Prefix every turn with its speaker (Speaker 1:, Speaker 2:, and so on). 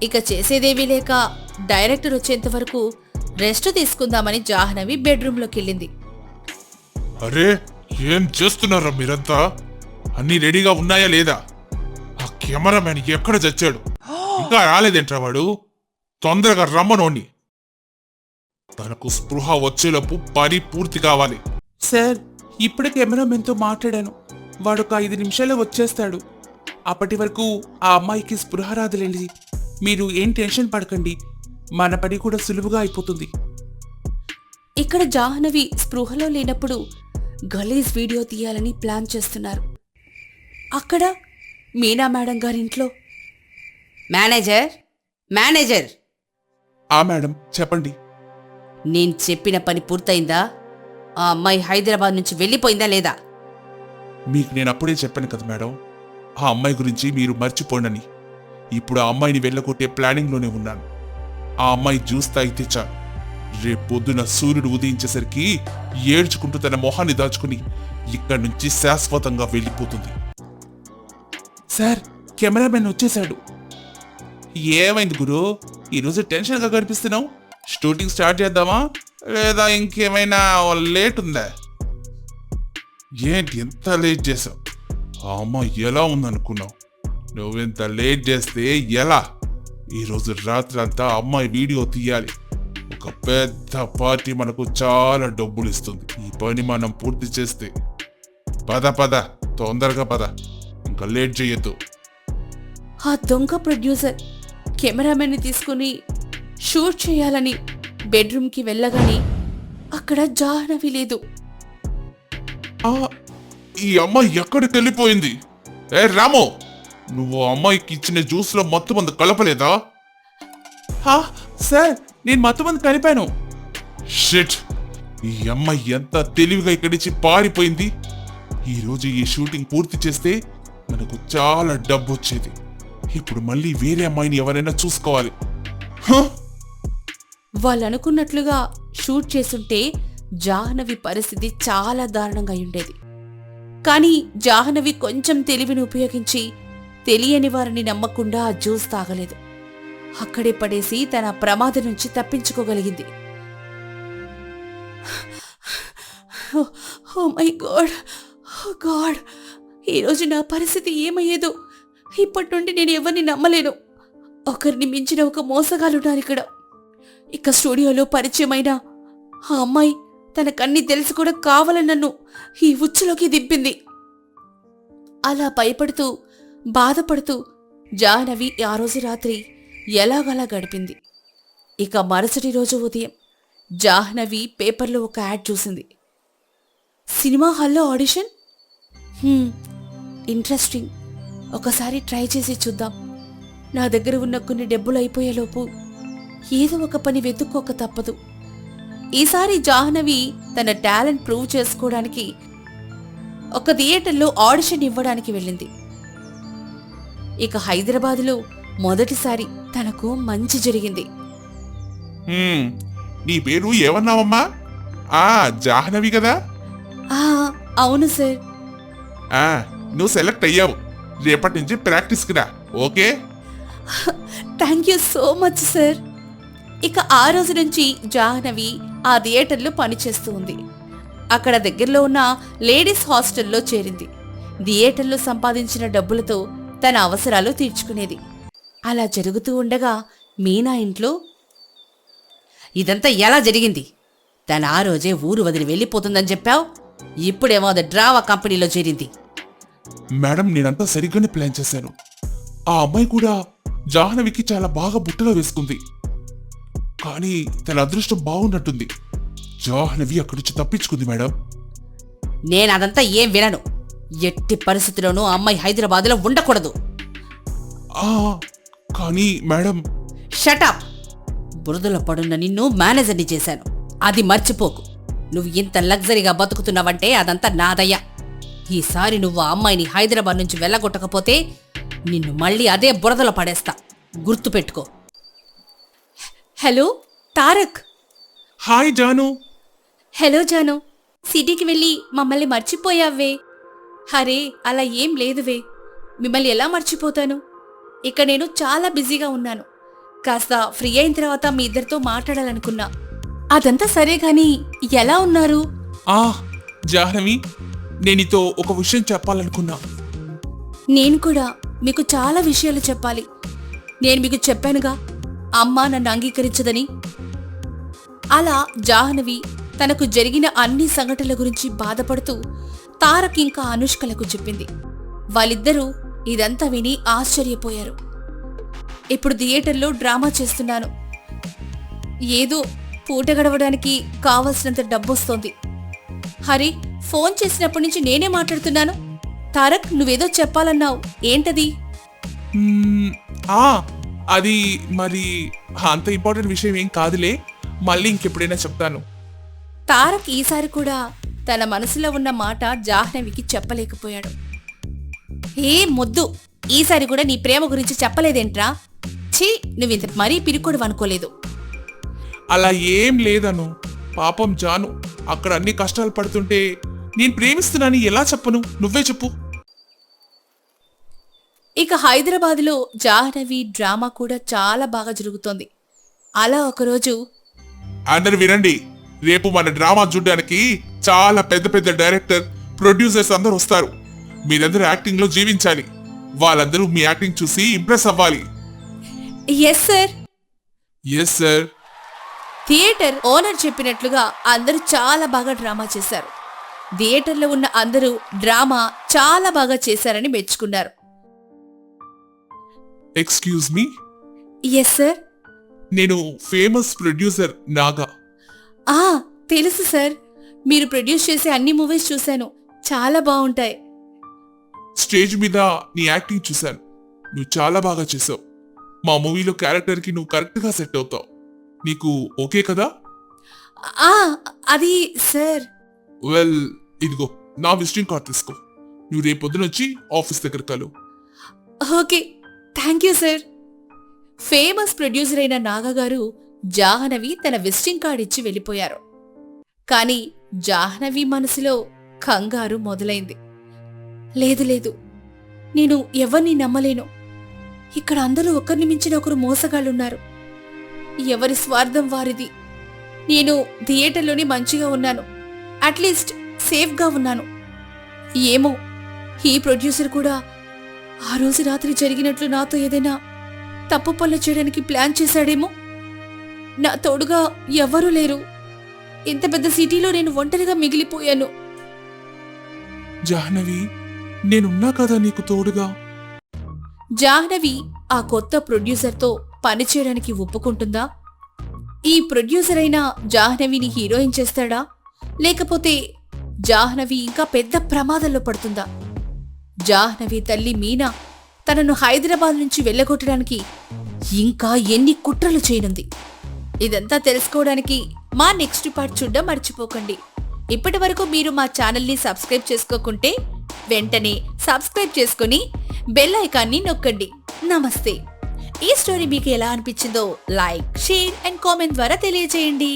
Speaker 1: ఇక చేసేదేవీ లేక డైరెక్టర్ వచ్చేంత వరకు రెస్ట్ తీసుకుందామని జాహ్నవి బెడ్రూమ్లోకి వెళ్ళింది.
Speaker 2: అరే, ఏం చేస్తున్నారా మీరంతా? అన్ని రెడీగా ఉన్నాయా లేదా? ఆ కెమెరామెన్ ఎక్కడ చచ్చాడు? ఇంకా రాలేదేంట్రా వాడు? తొందరగా రమ్మనోని. తనకు స్పృహ వచ్చేలోపు పని పూర్తి కావాలి.
Speaker 3: సార్, ఇప్పుడే కెమెరామెన్తో మాట్లాడాను. వాడు ఒక 5 నిమిషాల్లో వచ్చేస్తాడు. అప్పటి వరకు ఆ అమ్మాయికి స్పృహ రాదులేండి. మీరు ఏం టెన్షన్ పడకండి, మన పని కూడా సులువుగా అయిపోతుంది.
Speaker 1: ఇక్కడ జాహ్నవి స్పృహలో లేనప్పుడు గలీజ్ వీడియో తీయాలని ప్లాన్ చేస్తున్నారు. అక్కడ మీనా మేడం గారింట్లో మేనేజర్ మేనేజర్
Speaker 3: ఆ మేడం, చెప్పండి.
Speaker 1: నేను చెప్పిన పని పూర్తయిందా? ఆ అమ్మాయి హైదరాబాద్ నుంచి వెళ్ళిపోయిందా లేదా?
Speaker 3: మీకు నేను అప్పుడే చెప్పాను కదా మేడం, ఆ అమ్మాయి గురించి మీరు మర్చిపోండని. ఇప్పుడు ఆ అమ్మాయిని వెళ్ళగొట్టే ప్లానింగ్లోనే ఉన్నాను. ఆ అమ్మాయి జ్యూస్ తాగితే చాలు, రేపు పొద్దున సూర్యుడు ఉదయించేసరికి ఏడ్చుకుంటూ తన మొహాన్ని దాచుకుని ఇక్కడి నుంచి శాశ్వతంగా వెళ్ళిపోతుంది. సార్, కెమెరామెన్ వచ్చేశాడు. ఏమైంది గురు, ఈరోజు టెన్షన్గా కనిపిస్తున్నావు? షూటింగ్ స్టార్ట్ చేద్దామా లేదా ఇంకేమైనా లేట్ ఉందా? ఏంటి ఎంత లేట్ చేసావు? ఆ అమ్మాయి ఎలా ఉందనుకున్నావు? నువ్వెంత లేట్ చేస్తే ఎలా? ఈరోజు రాత్రంతా అమ్మాయి వీడియో తీయాలి. ఒక పెద్ద పార్టీ మనకు చాలా డబ్బులు ఇస్తుంది. ఈ పని మనం పూర్తి చేస్తే. పద పద, తొందరగా పద, ఇంకా లేట్ చేయొద్దు.
Speaker 1: ఆ దొంగ ప్రొడ్యూసర్ కెమెరామెన్ని తీసుకుని షూట్ చేయాలని బెడ్రూమ్కి వెళ్ళగానే అక్కడ జాహ్నవి లేదు.
Speaker 3: ఈ అమ్మాయి ఎక్కడికి వెళ్ళిపోయింది? ఏ రాము, నువ్వు అమ్మాయికి ఇచ్చిన జ్యూస్లో మత్తు మందు కలపలేదా? సార్, నేను మత్తు మందు కలిపాను. షిట్, ఈ అమ్మాయి ఎంత తెలివిగా ఇక్కడి నుంచి పారిపోయింది. ఈరోజు ఈ షూటింగ్ పూర్తి చేస్తే మనకు చాలా డబ్బు వచ్చేది. ఇప్పుడు మళ్ళీ వేరే అమ్మాయిని ఎవరైనా చూసుకోవాలి.
Speaker 1: వాళ్ళు అనుకున్నట్లుగా షూట్ చేసుంటే జాహ్నవి పరిస్థితి చాలా దారుణంగా ఉండేది. కానీ జాహ్నవి కొంచెం తెలివిని ఉపయోగించి తెలియని వారిని నమ్మకుండా ఆ జ్యూస్ తాగలేదు. అక్కడే పడేసి తన ప్రమాదం నుంచి తప్పించుకోగలిగింది. Oh my God, oh God, ఈరోజు నా పరిస్థితి ఏమయ్యేదో. ఇప్పటి నుండి నేను ఎవరిని నమ్మలేను. ఒకరిని మించిన ఒక మోసగాలున్నారు ఇక్కడ. ఇక స్టూడియోలో పరిచయమైన ఆ అమ్మాయి తనకన్నీ తెలిసి కూడా కావాలని నన్ను ఈ ఉచ్చులోకి దింపింది. అలా భయపడుతూ బాధపడుతూ జాహ్నవి ఆ రోజు రాత్రి ఎలాగలా గడిపింది. ఇక మరుసటి రోజు ఉదయం జాహ్నవి పేపర్లో ఒక యాడ్ చూసింది. సినిమా హాల్లో ఆడిషన్. ఇంట్రెస్టింగ్, ఒకసారి ట్రై చేసి చూద్దాం. నా దగ్గర ఉన్న కొన్ని డబ్బులు అయిపోయేలోపు ఏదో ఒక పని వెతుక్కోక తప్పదు. ఈసారి జాహ్నవి తన టాలెంట్ ప్రూవ్ చేసుకోవడానికి ఒక థియేటర్లో ఆడిషన్ ఇవ్వడానికి వెళ్ళింది. ఇక హైదరాబాదులో మొదటిసారి తనకు మంచి జరిగింది.
Speaker 3: నీ పేరు ఏమన్నావమ్మా? జాహ్నవి కదా?
Speaker 1: అవును సార్.
Speaker 3: నువ్వు సెలెక్ట్ అయ్యావు. రేపటి నుంచి ప్రాక్టీస్కి రా, okay?
Speaker 1: Thank you so much sir. ఇక ఆ రోజు నుంచి జాహ్నవి ఆ థియేటర్లో పనిచేస్తూ ఉంది. అక్కడ దగ్గరలో ఉన్న లేడీస్ హాస్టల్లో చేరింది. థియేటర్లో సంపాదించిన డబ్బులతో తన అవసరాలు తీర్చుకునేది. అలా జరుగుతూ ఉండగా మీనా ఇంట్లో ఇదంతా ఎలా జరిగింది? తను ఆ రోజే ఊరు వదిలి వెళ్ళిపోతుందని చెప్పావు, ఇప్పుడేమో అది డ్రావా కంపెనీలో చేరింది.
Speaker 3: మేడం, నేనంతా సరిగ్గానే ప్లాన్ చేశాను. ఆ అమ్మాయి కూడా జాహ్నవికి చాలా బాగా బుట్టలో వేసుకుంది. కానీ తన అదృష్టం బాగున్నట్టుంది. జాహ్నవి అక్కడి నుంచి తప్పించుకుంది మేడం.
Speaker 1: నేనదంతా ఏం వినను. ఎట్టి పరిస్థితిలోనూ అమ్మాయి హైదరాబాద్లో ఉండకూడదు.
Speaker 3: కానీ మేడం.
Speaker 1: షటప్! బురదలో పడున్న నిన్ను మేనేజర్ని చేశాను, అది మర్చిపోకు. నువ్వు ఇంత లగ్జరీగా బతుకుతున్నావంటే అదంతా నాదయ్యా. ఈసారి నువ్వు ఆ అమ్మాయిని హైదరాబాద్ నుంచి వెళ్ళగొట్టకపోతే నిన్ను మళ్ళీ అదే బురదలో పడేస్తా, గుర్తుపెట్టుకో. Hello Tarak.
Speaker 3: Hi Janu.
Speaker 1: Hello Janu, సిటీకి వెళ్ళి మమ్మల్ని మర్చిపోయావే. హరే, అలా ఏం లేదువే. మిమ్మల్ని ఎలా మర్చిపోతాను? ఇక నేను చాలా బిజీగా ఉన్నాను. కాస్త ఫ్రీ అయిన తర్వాత మీ ఇద్దరితో మాట్లాడాలనుకున్నా. అదంతా సరే గాని ఎలా ఉన్నారు?
Speaker 3: ఆ జాహ్నవి, నేనితో ఒక విషయం చెప్పాలనుకున్నా.
Speaker 1: నేను కూడా మీకు చాలా విషయాలు చెప్పాలి. నేను మీకు చెప్పానుగా అమ్మ నన్ను అంగీకరించదని. అలా జాహ్నవి తనకు జరిగిన అన్ని సంఘటనల గురించి బాధపడుతూ తారక్ ఇంకా అనుష్కలకు చెప్పింది. వాళ్ళిద్దరూ ఇదంతా విని ఆశ్చర్యపోయారు. ఇప్పుడు థియేటర్లో డ్రామా చేస్తున్నాను. ఏదో పూట గడవడానికి కావలసినంత డబ్బొస్తోంది. హరి ఫోన్ చేసినప్పటి నుంచి నేనే మాట్లాడుతున్నాను. తారక్, నువ్వేదో చెప్పాలన్నావు, ఏంటది?
Speaker 3: అది మరి అంత ఇంపార్టెంట్ విషయం ఏం కాదులే, మళ్ళీ ఇంకెప్పుడైనా చెప్తాను.
Speaker 1: తారక్ ఈసారి కూడా తన మనసులో ఉన్న మాట జాహ్నవికి చెప్పలేకపోయాడు. ఏ మొద్దు, ఈసారి కూడా నీ ప్రేమ గురించి చెప్పలేదేంట్రా? ఛీ, నువ్వింత మరీ పిరికొడు అనుకోలేదు.
Speaker 3: అలా ఏం లేదను. పాపం జాను అక్కడ అన్ని కష్టాలు పడుతుంటే నేను ప్రేమిస్తున్నానని ఎలా చెప్పను? నువ్వే చెప్పు.
Speaker 1: ఇక హైదరాబాద్లో జాహ్నవి డ్రామా కూడా చాలా బాగా జరుగుతోంది. అలా ఒకరోజు,
Speaker 2: అందరు వినండి, రేపు మన డ్రామా చూడడానికి చాలా పెద్ద పెద్ద డైరెక్టర్, ప్రొడ్యూసర్స్ అందరూ వస్తారు. మీరందరూ యాక్టింగ్ లో జీవించాలి. వాళ్ళందరూ మీ యాక్టింగ్ చూసి ఇంప్రెస్ అవ్వాలి.
Speaker 1: Yes sir.
Speaker 2: Yes sir.
Speaker 1: Theatre owner చెప్పినట్లుగా అందరూ చాలా బాగా డ్రామా చేశారు. థియేటర్లో ఉన్న అందరూ డ్రామా చాలా బాగా చేశారని మెచ్చుకున్నారు.
Speaker 3: Excuse me.
Speaker 1: Yes sir.
Speaker 3: నేను ఫేమస్ ప్రొడ్యూసర్ నాగా.
Speaker 1: తెలుసు సార్. మీరు ప్రొడ్యూస్ చేసే అన్ని మూవీస్ చూశాను, చాలా బాగుంటాయి.
Speaker 3: స్టేజ్ మీద నీ యాక్టింగ్ చూశాను, నువ్వు చాలా బాగా చేసావు. మా మూవీలో క్యారెక్టర్కి నువ్వు కరెక్ట్గా సెట్ అవుతావు. నీకు ఓకే కదా?
Speaker 1: అది సార్.
Speaker 3: వెల్, ఇదిగో నా విజిటింగ్ కార్డ్ తీసుకో. నువ్వు రేపు పొద్దునొచ్చి ఆఫీస్ దగ్గర కలు.
Speaker 1: Okay, thank you sir. Famous producer అయిన నాగగారు జాహ్నవి తన విజిటింగ్ కార్డ్ ఇచ్చి వెళ్ళిపోయారు. కానీ జాహ్నవి మనసులో కంగారు మొదలైంది. లేదు లేదు, నేను ఎవరిని నమ్మలేను. ఇక్కడ అందరూ ఒకరిని మించిన ఒకరు మోసగాళ్ళున్నారు. ఎవరి స్వార్థం వారిది. నేను థియేటర్లోనే మంచిగా ఉన్నాను, అట్లీస్ట్ సేఫ్గా ఉన్నాను. ఏమో, ఈ ప్రొడ్యూసర్ కూడా ఆ రోజు రాత్రి జరిగినట్లు నాతో ఏదైనా తప్పు పనులు చేయడానికి ప్లాన్ చేశాడేమో. నా తోడుగా ఎవ్వరూ లేరు. ఇంత పెద్ద సిటీలో నేను ఒంటరిగా మిగిలిపోయాను.
Speaker 3: జాహ్నవి, నేనున్నా కదా నీకు తోడుగా.
Speaker 1: జాహ్నవి ఆ కొత్త ప్రొడ్యూసర్తో పనిచేయడానికి ఒప్పుకుంటుందా? ఈ ప్రొడ్యూసర్ అయినా జాహ్నవిని హీరోయిన్ చేస్తాడా, లేకపోతే జాహ్నవి ఇంకా పెద్ద ప్రమాదంలో పడుతుందా? జాహ్నవి తల్లి మీనా తనను హైదరాబాద్ నుంచి వెళ్ళగొట్టడానికి ఇంకా ఎన్ని కుట్రలు చేయనుంది? ఇదంతా తెలుసుకోవడానికి మా నెక్స్ట్ పార్ట్ చూడడం మర్చిపోకండి. ఇప్పటి వరకు మీరు మా ఛానల్ని సబ్స్క్రైబ్ చేసుకోకుంటే వెంటనే సబ్స్క్రైబ్ చేసుకుని బెల్ ఐకాన్ని నొక్కండి. నమస్తే. ఈ స్టోరీ మీకు ఎలా అనిపించిందో లైక్, షేర్ అండ్ కామెంట్ ద్వారా తెలియజేయండి.